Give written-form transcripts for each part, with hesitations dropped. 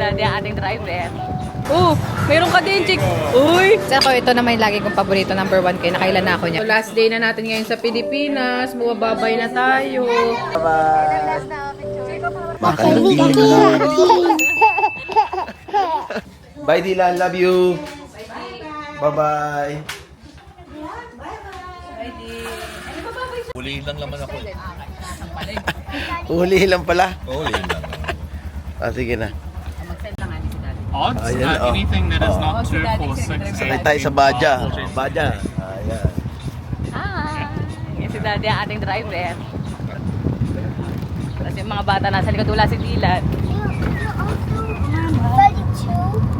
Daddy ang ating driver. Oh, meron ka din, chick. Uy! Sa ko, ito naman yung lagi kong paborito, number 1 kay nakailan na ako niya. So, last day na natin ngayon sa Pilipinas. Bumababay na tayo. Bye-bye. Bye, Dylan. Love you. Bye-bye. Hulihin lang naman ako. Huli lang pala. Hulihin lang. Ah, sige na. Mag-send lang si Daddy. Odds? Ayan, oh. Anything that is not Oh, si 2, Daddy 4, 6, sinidrive. Sakay tayo sa Baja. Baja. Ayan. Hi! Yan si Daddy ang ating driver. Tapos yung mga bata nasa likod, wala si Dylan.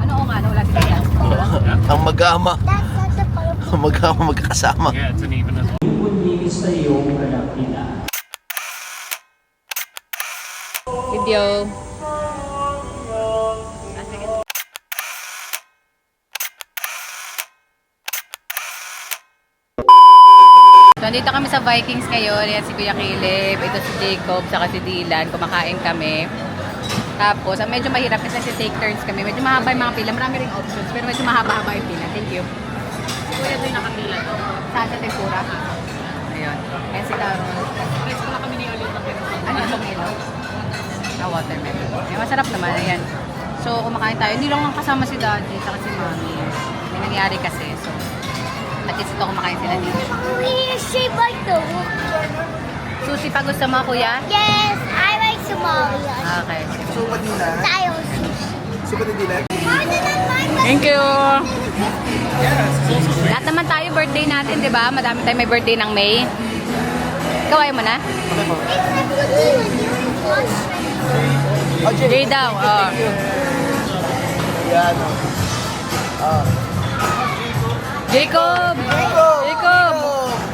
Ano o nga, wala si Dylan. Ang mag-ama. Ang mag-ama magkakasama. Yeah, it's an even as well. Video. So, nandito kami sa Vikings ngayon. Yan si Kuya Caleb, ito si Jacob, saka si Dylan. Kumakain kami. Tapos, ang medyo mahirap kasi take turns kami. Medyo mahaba yung mga pila. Marami ring options, pero medyo mahaba-haba yung pila. Thank you. Si Kuya ito yung nakapila to. Saan sa tempura? Ayun. Ayan si Darol. Next ko na kami ni Olive. Ano yung pomelo? Na watermelon. Ay, masarap naman. Ayan. So, kumakain tayo. Hindi lang ang kasama si Daddy, saka si Mami. May nangyari kasi. So, nag-isip ako kumakain sila dito. Sushi pa gusto mo, Kuya? Yes, I like Somalia. Okay. Supa nila. Style sushi. Supa ni Dylan. Harder than mine, but Thank you! Lahat naman tayo birthday natin, di ba? Madami tayo may birthday ng May. Ikaw ayaw mo na? except for you and you wash. Jay daw. Oh. Yan. Jacob! Jacob!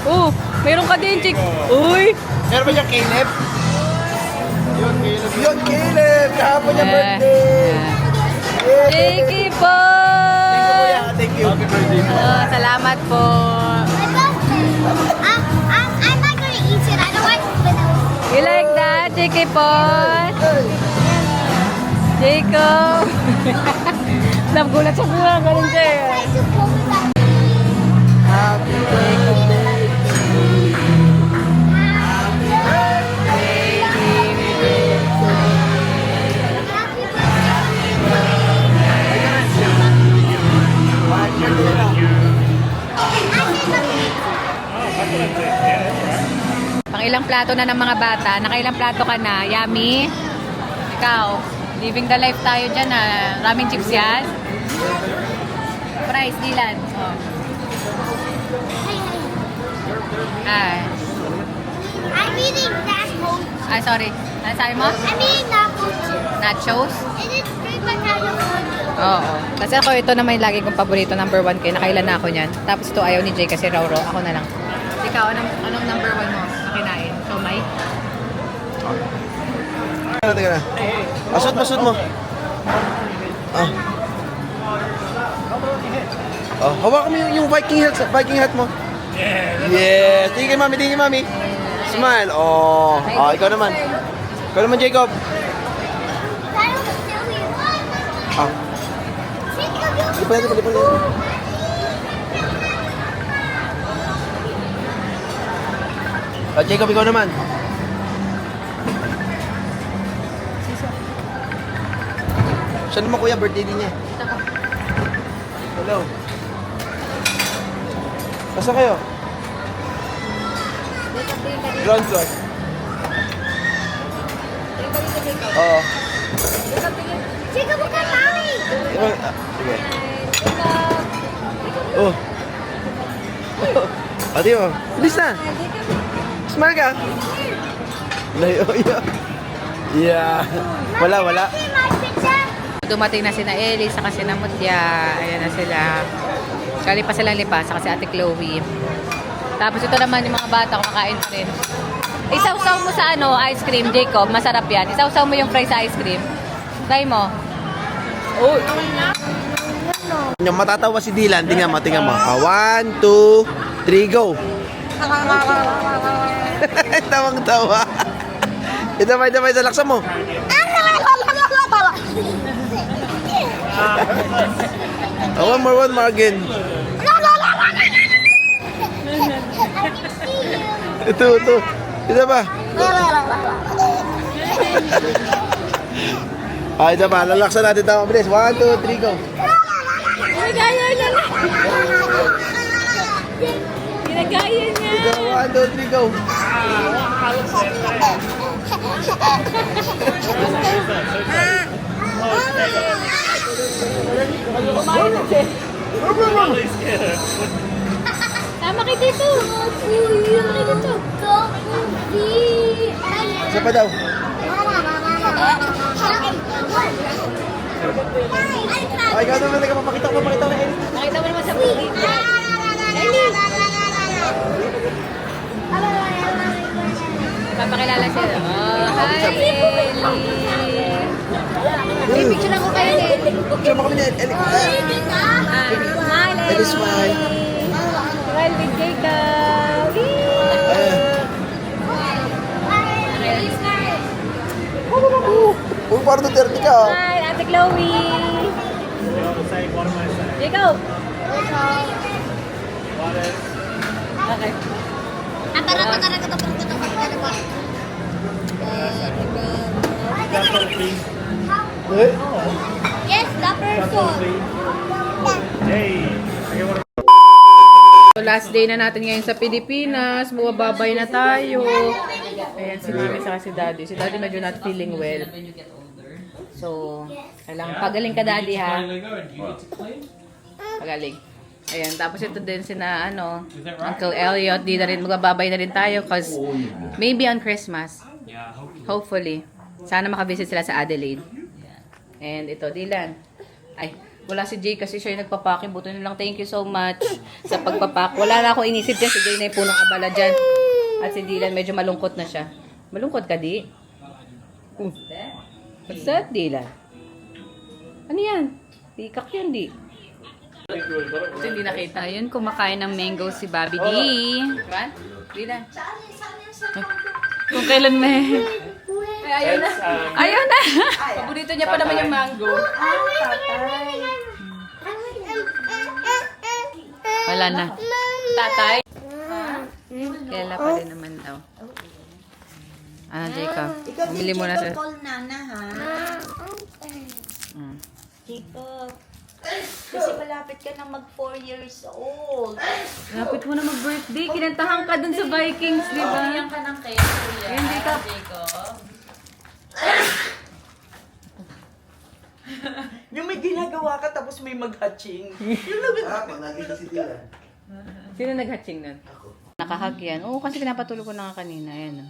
Oh, meron ka din, chick. Uy! Meron ba siyang Caleb? Yun, Caleb. Kahapon niya birthday. Jakey po! Thank you. Happy birthday. Oh, salamat po. I love it. I'm not gonna eat it. I don't like vanilla. You like that, Jakey po? Jacob! Nagulat sa buha, ganun siya. Try to pull it back. Happy birthday. Happy birthday. Pang ilang plato na ng mga bata? Nakailang plato ka na? Yummy? Ikaw? Living the life tayo dyan ah. Ramen chips yan? Price, Dylan. Oh. Ah, I'm eating nachos. sorry. Ano sabi mo? I'm eating nachos too. Nachos? Is it big potato food? Oo. Kasi ako, ito naman yung lagi kong paborito, number 1 kay nakailan na ako niyan. Tapos ito ayaw ni Jay kasi raw. Ako na lang. Ikaw, anong number 1 mo na kinain? So, May? Teka na. Asot mo. Ah. Oh, hawakan mo yung Viking hat mo. Yes. Tingin mami. Smile. Oh. Ah, ikaw naman. Ikaw naman, Jacob. That was silly. Ah. Lipat natin. Ah, Jacob, ikaw naman. Saan naman kuya, birthday din niya? Hello. Saan kayo? Ground floor. Oo. Jacob, look at mommy. Sige. Oh. Ate mo, bilis na. Smile ka. Layo, yeah. Wala. See my picture? Dumating na sina Ellie, saka sina Mutya. Ayan na sila. Kali pa silang lipas, saka si Ate Chloe. Tapos ito naman yung mga bata, kumakain pa rin. Isawsaw mo sa ice cream, Jacob. Masarap yan. Isawsaw mo yung fries sa ice cream. Try mo. Oh. Yung matatawa si Dylan, tingnan mo. 1, 2, 3, go. Tawang-tawa. Ito, laksan mo. Oh, one more again. Ito. Ito ba? Ito ba? Lalaksan natin tayo. Mabilis. 1, 2, 3, go. Ginagaya niya. Ginagaya niya. Ito, 1, 2, 3, go. Tama kayo dito. Isa pa daw. Ay, ikaw naman. Papakita ko na Ellie. Nakita mo naman sa movie. Papakilala siya. Oh, hi, Ellie. May picture ako kayo, Ellie. Picture mo kami ni Ellie. Smile, Ellie, smile. Smile with Jacob. Uy, parang Duterte ka. Oh. Hi, Ate Chloe. Jacob. Okay. Eh? Yes, the person. So last day na natin ngayon sa Pilipinas. Bumababay na tayo. Ayan, si Mami saka si Daddy. Si Daddy medyo not feeling well. So, kailangan pagaling ka, Daddy, ha? Pagaling. Ayan, tapos ito din sina, Uncle Elliot. Di na rin, magbababay na rin tayo because maybe on Christmas. Hopefully. Sana makavisit sila sa Adelaide. And ito, Dylan. Ay, wala si Jay kasi siya yung nagpapakin. Buto na lang, thank you so much sa pagpapak. Wala na ako inisip dyan. Si Jay na yung punong abala dyan. At si Dylan, medyo malungkot na siya. Malungkot ka, di? What's that, Dylan? Ano yan? Tikak yan, di? Ito hindi nakita. Yun, kumakain ng mango si Bobby D. Diba? Dylan. Kung kailan may... Ay, ayaw na. Ayaw na. Paborito niya pa naman yung mango. Wala na. Tatay? Kailan pa rin naman daw. Ano, Jacob? Bumili muna sa... Call Nana, ha? Jacob. Kasi malapit ka na mag 4 years old. Lapit mo na mag-birthday. Kinantahan ka dun sa Vikings, di ba? Bigyan ka ng cake, kuya. Hindi ka. Jacob. Yung may ginagawa ka tapos may mag-hatching. Pag nakita si Dylan. Sino nag-hatching nun? Nakahag yan. Oo, kasi pinapatulog ko na nga kanina. Ayan.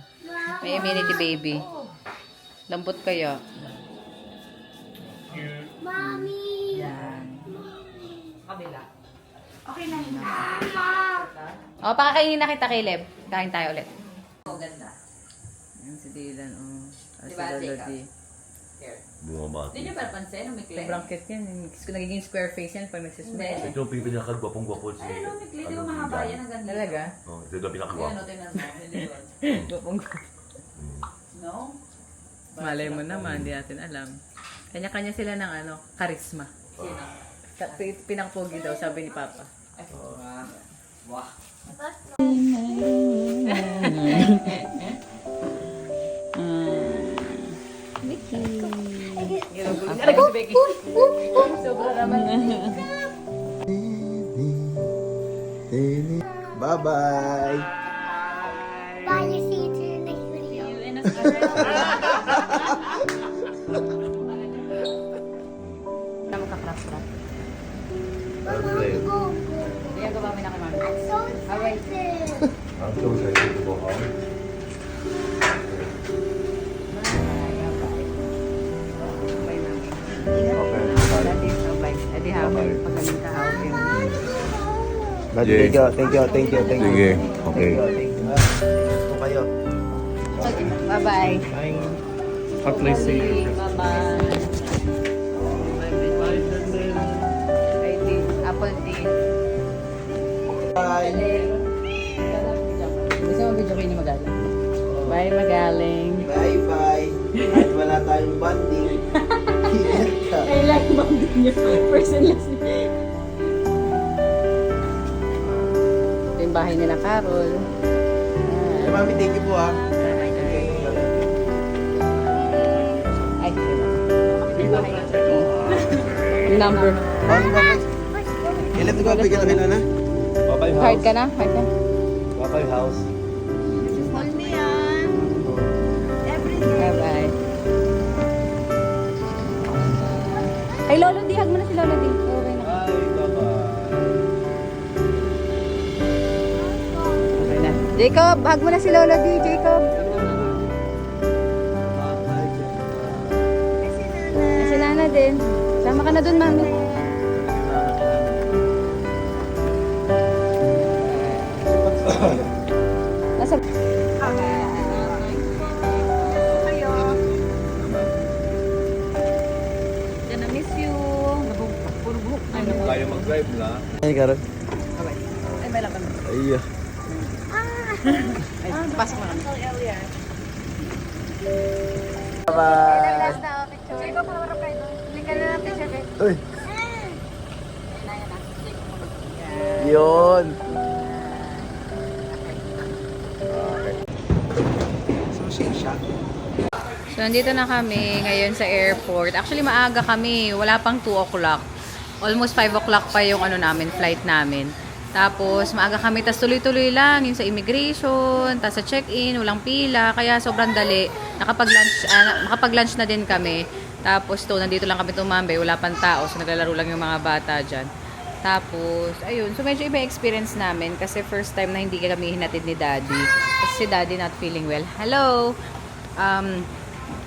May immunity baby. Lambot kaya. Mommy. Yan. Kabila. O, pakakainin na kita, Caleb. Kain tayo ulit. Oh, ganda. Ayan si Dylan. Oh. Si Diba, Lolo Jacob? D. Bumabati. Hindi niyo pa napansin, umikli. Sobrang cute yan. Nagiging square face yan pag nagsisimula. Ito yung pinakagwapong-gwapo si... Ay, umikli. Di ba mahaba yan? Ang ganda. Talaga? Oh, ito yung Ayan, pinakagwapo. o, tingnan mo. Nilikod. Gupong No? Malay mo naman, hindi natin alam. Kanya-kanya sila ng karisma. Sino? Pinangpogi daw, sabi ni Papa. Ay, wow. Aray ko si Becky. Sobra naman. Bye-bye. Bye, you see you in the next video. Magka-crap-crap. Mama, go. Ayan, gumami na kay Mami. I'm so excited. I'm so excited to go home. Adi hapon, pagaling ka hapon. Thank you. Sige, okay. Ito kayo. Bye-bye. At least see you. Bye-bye. Apple tea. Bye. Gusto mo video kayo ni Magaling? Bye, Magaling. Bye-bye. At wala tayong bonding. Ingat ka. Naglalabang din niya. First and last. Ito yung bahay nila, Carol. Mami, thank you po ah. Ay, number. Ilan ito ba? Bigyan na kailan na? Papay Card ka na? Card ka? Papay house. Hold me on. Everything. Bye-bye. Ay, Lolo, di. Hag mo na si Lolo, di. Okay na. Bye, bye-bye. Okay na. Jacob, hag mo na si Lolo, di. Jacob. Si Nana din. Sama ka na dun, mami. Nasa... Gonna miss you. Puro buhok. Kaya mag-drive na. Ay, Karol. Ay, may lang kami. Ay, Ay, pasok na kami. Bye-bye. Last na picture. Jacob, hawarap kayo doon. Hindi ka na lang picture eh. Uy. Yun. So, nandito na kami ngayon sa airport. Actually, maaga kami. Wala pang 2 o'clock. Almost 5 o'clock pa yung flight namin. Tapos, maaga kami. Tapos, tuloy-tuloy lang. Yung sa immigration, tapos sa check-in, walang pila. Kaya, sobrang dali. Nakapag-lunch na din kami. Tapos, nandito lang kami tumambay. Wala pang tao. So, naglalaro lang yung mga bata dyan. Tapos, ayun. So, medyo iba experience namin. Kasi, first time na hindi kami hinatid ni Daddy. Kasi si Daddy not feeling well. Hello!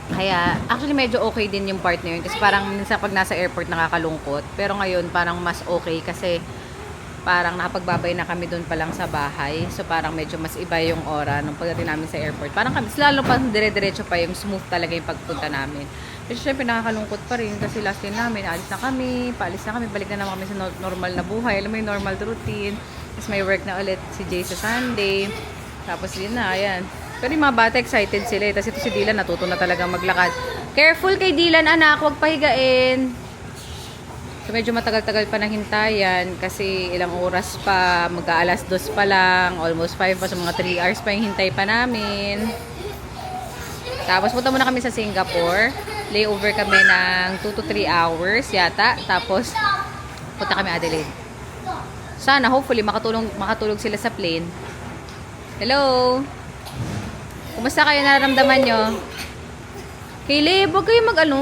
Kaya, actually medyo okay din yung part na yun. Kasi parang minsan pag nasa airport nakakalungkot. Pero ngayon parang mas okay kasi parang nakapagbabay na kami doon pa lang sa bahay. So parang medyo mas iba yung aura nung pagdating namin sa airport. Parang kami, lalo pa dire-diretso pa yung smooth talaga yung pagpunta namin. Pero syempre nakakalungkot pa rin kasi last day namin, alis na kami, paalis na kami, balik na naman kami sa normal na buhay. Alam mo yung normal routine. Tapos may work na ulit si Jay sa Sunday. Tapos yun na, ayan. Pero yung mga bata excited sila eh. Tapos ito si Dylan natuto na talaga maglakad. Careful kay Dylan anak, huwag pahigain. So medyo matagal-tagal pa nahintayan kasi ilang oras pa, mag-aalas 2 pa lang, almost 5 pa, so mga 3 hours pa yung hintay pa namin. Tapos punta muna kami sa Singapore. Layover kami ng 2 to 3 hours yata. Tapos punta kami Adelaide. Sana hopefully makatulog sila sa plane. Hello. Kumusta kayo nararamdaman nyo? Caleb, huwag kayo mag-ano.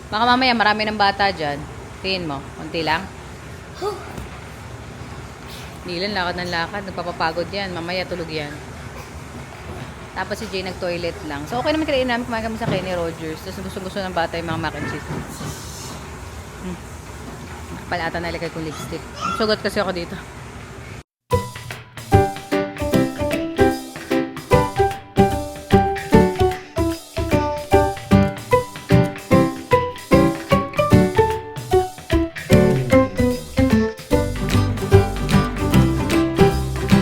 Baka mamaya marami ng bata dyan. Tingin mo, konti lang. Nilan, lakad ng lakad. Nagpapapagod yan. Mamaya tulog yan. Tapos si Jay nag-toilet lang. So okay naman kinain namin. Kumain kami sa Kenny Rogers. Tapos gusto-gusto ng bata yung mga mac and cheese. Palata na ilagay kong lipstick. Sugot kasi ako dito.